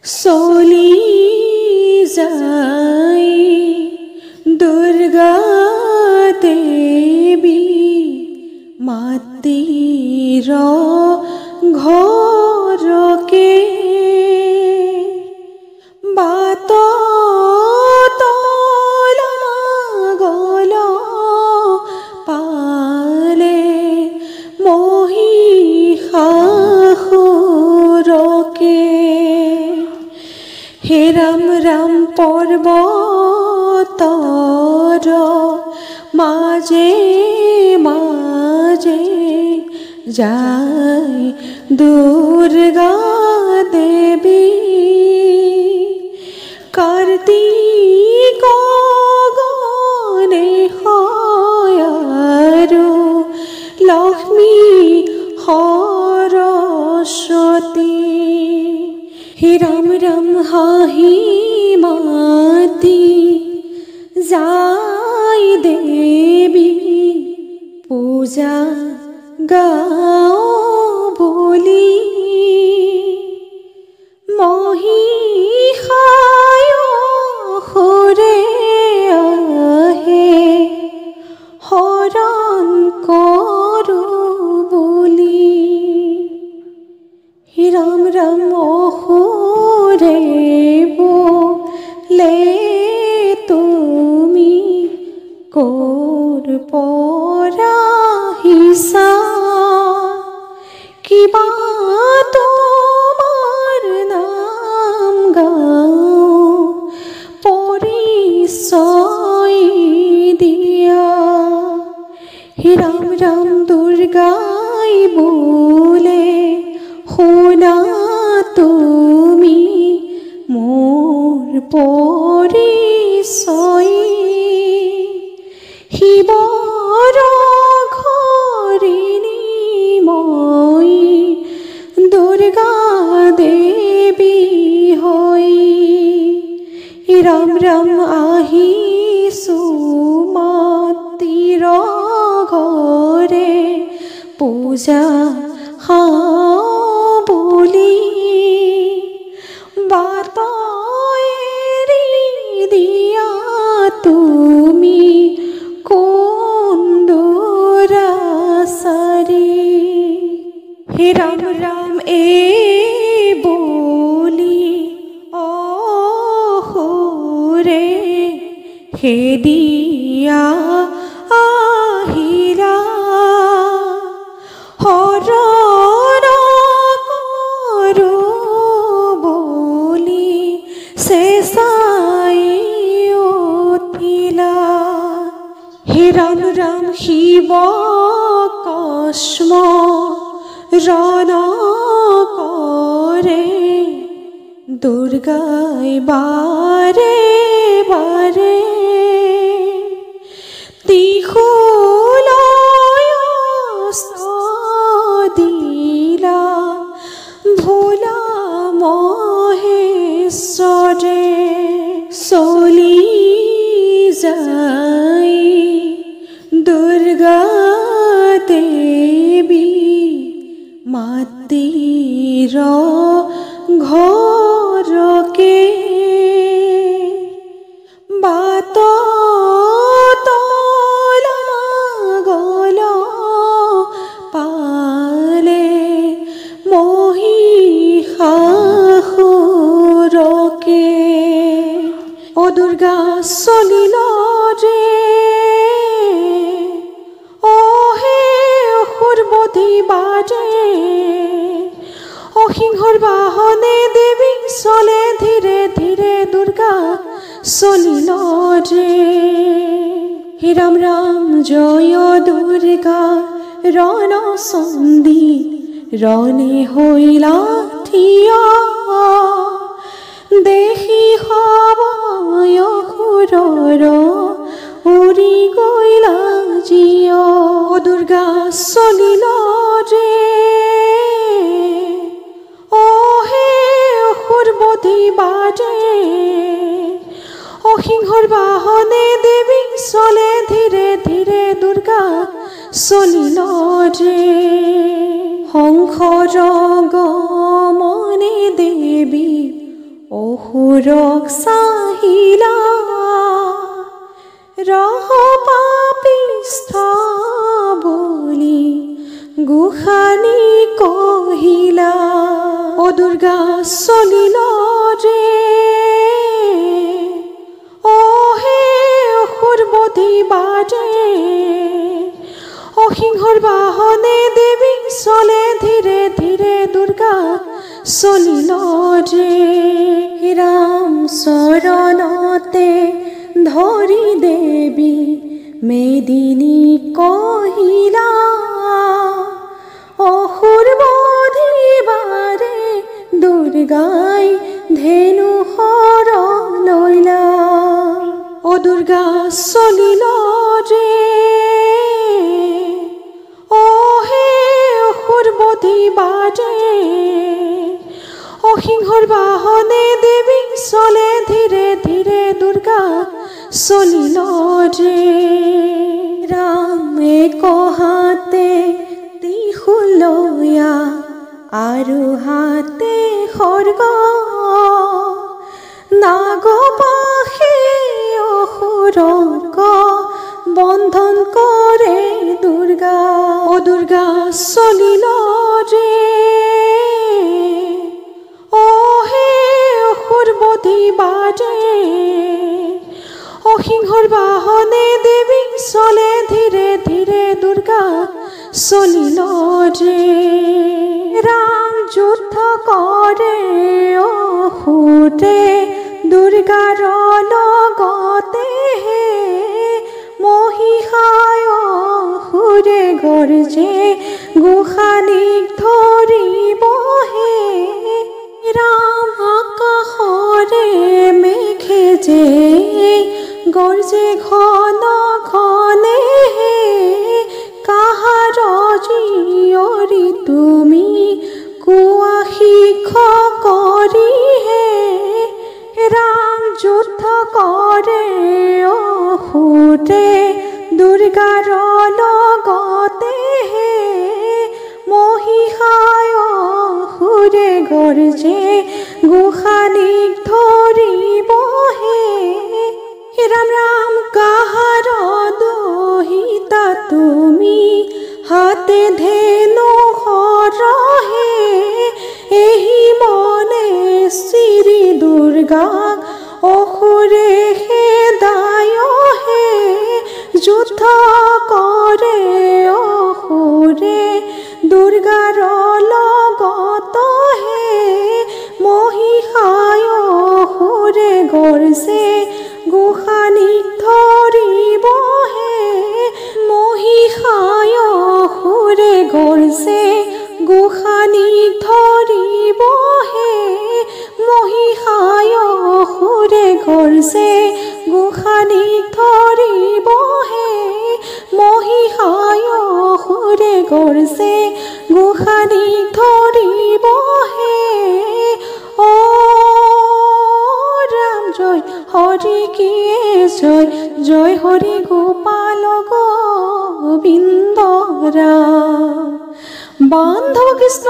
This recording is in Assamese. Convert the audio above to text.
চলি যায় দুৰ্গা দেবী মাটিৰ ঘৰকে বাটত লাগল পালে মহিষাসুৰকে। হে ৰাম ৰাম পৰ্বতৰ মাজে মাজে যায় দুৰ্গা দেৱী কাৰ্তিক গণেশ আৰু লক্ষ্মী সৰস্বতী। হে ৰাম ৰাম হাঁহি মাতি যায় দেৱী পূজা গাওঁ বুলি মহিষাসুৰে আহে হৰণ কৰোঁ বুলি। হে ৰাম ৰাম অসুৰে বোলে তুমি ক'ৰ পৰা আহিছা কিবা তোমাৰ নাম গাওঁ পৰিচয় দিয়া। হে ৰাম ৰাম দুৰ্গাই বোলে শুনা তুমি মোৰ পৰিচয় শিৱৰ ঘৰিণী মই দুৰ্গা দেৱী হয়। ৰাম ৰাম আহিছোঁ মাটিৰ ঘৰে পূজা বুলি বাট এৰি দিয়া তুমি কোন দুৰাচাৰী। হে ৰাম ৰাম এই বুলি অসুৰে খেদিয়া আহিলা হৰণ কৰোঁ বুলি চেঁচাই উঠিলা। হে ৰাম ৰাম শিৱ কস্ম ৰণ কৰে দুৰ্গাই বাৰে বাৰে ত্ৰিশূল দিলা ভোলা মহেশ্বৰে। চলি যায় দুৰ্গা দেৱী মাটিৰ ঘৰকে বাটত লাগল পালে মহিষাসুৰকে। অ দুৰ্গা চলিল ৰে অহে অসুৰ বধিবাৰে অসিংহৰ বাহনে দেৱী চলে ধীৰে ধীৰে দুৰ্গা চলিল ৰে। হে ৰাম ৰাম জয় দুৰ্গা ৰণ চণ্ডী ৰণে হৈলা থিয় দেখি সবয় অসুৰৰ উৰি গৈলা জিয়। দুৰ্গা চলিল ৰে অহে অসুৰ বধিবাৰে অসিংহৰ বাহনে দেৱী চলে ধীৰে ধীৰে দুৰ্গা চলিল ৰে। হংসৰ গমনে দেৱী অসুৰক চাহিলা ৰহ পাপিষ্ঠ বুলি গোসানী কহিলা। অ দুৰ্গা চলিল ৰে অ হে অসুৰবধি বাৰে অসিংহৰ বাহনে দেৱী চলে ধীৰে ধীৰে দুৰ্গা চলিল ৰে। ৰাম চৰণতে ধৰি দেৱী মেদিনী কহিলা অসুৰবধি বাৰে দুৰ্গাই ধেনু শৰণলৈলা। অ দুৰ্গা চলিল ৰে অ হে অসুৰবধি বাৰে অসিংহৰ বাহনে দেৱী চলে ধীৰে ধীৰে দুৰ্গা চলিল ৰে। ৰামে কহাতে ত্ৰিশূল লয়া আৰু হাতে খড়গ নাগপাশে অসুৰক বন্ধন কৰে দুৰ্গা। অ দুৰ্গা চলিল ৰে অ হে অসুৰবধি বাৰে অসিংহৰ বাহনে দেৱী চলে ধীৰে ধীৰে দুৰ্গা চলিল ৰে। ৰাম যুদ্ধ কৰে অসুৰে দুৰ্গাৰ লগতে মহিষায় অসুৰে গৰ্জে গোসানীক ধৰিবহে। ৰাম আকাশৰে মেঘে যে গৰ্জে ঘন ঘনে কাহাৰ জীয়ৰী তুমি কোৱা শিক্ষক কৰিহে। ৰাম যুদ্ধ কৰে অসুৰে দুৰ্গাৰ লগতে মহিষায় অসুৰে গৰ্জে গোসানীক ধৰিবহে। ৰাম ৰাম কাহাৰ দহিতা তুমি হাতে ধেনু সৰহে এহি মনে শ্ৰী দুৰ্গাক অসুৰে খেদায়হে। যুদ্ধ কৰে অসুৰে দুৰ্গাৰ লগতহে মহিষায় অসুৰে গৰ্জে গোসানীক ধৰিবহে। মহিষায় অসুৰে গৰ্জে গোসানীক ধৰিবহে। মহিষায় অসুৰে গৰ্জে গোসানীক ধৰিবহে। মহিষায় অসুৰে গৰ্জে গোসানীক ধৰিবহে। অ ৰাম জয় হৰি কি জয় জয় হৰি গোপাল গোবিন্দ ৰাম বান্ধৱ কৃষ্ণ।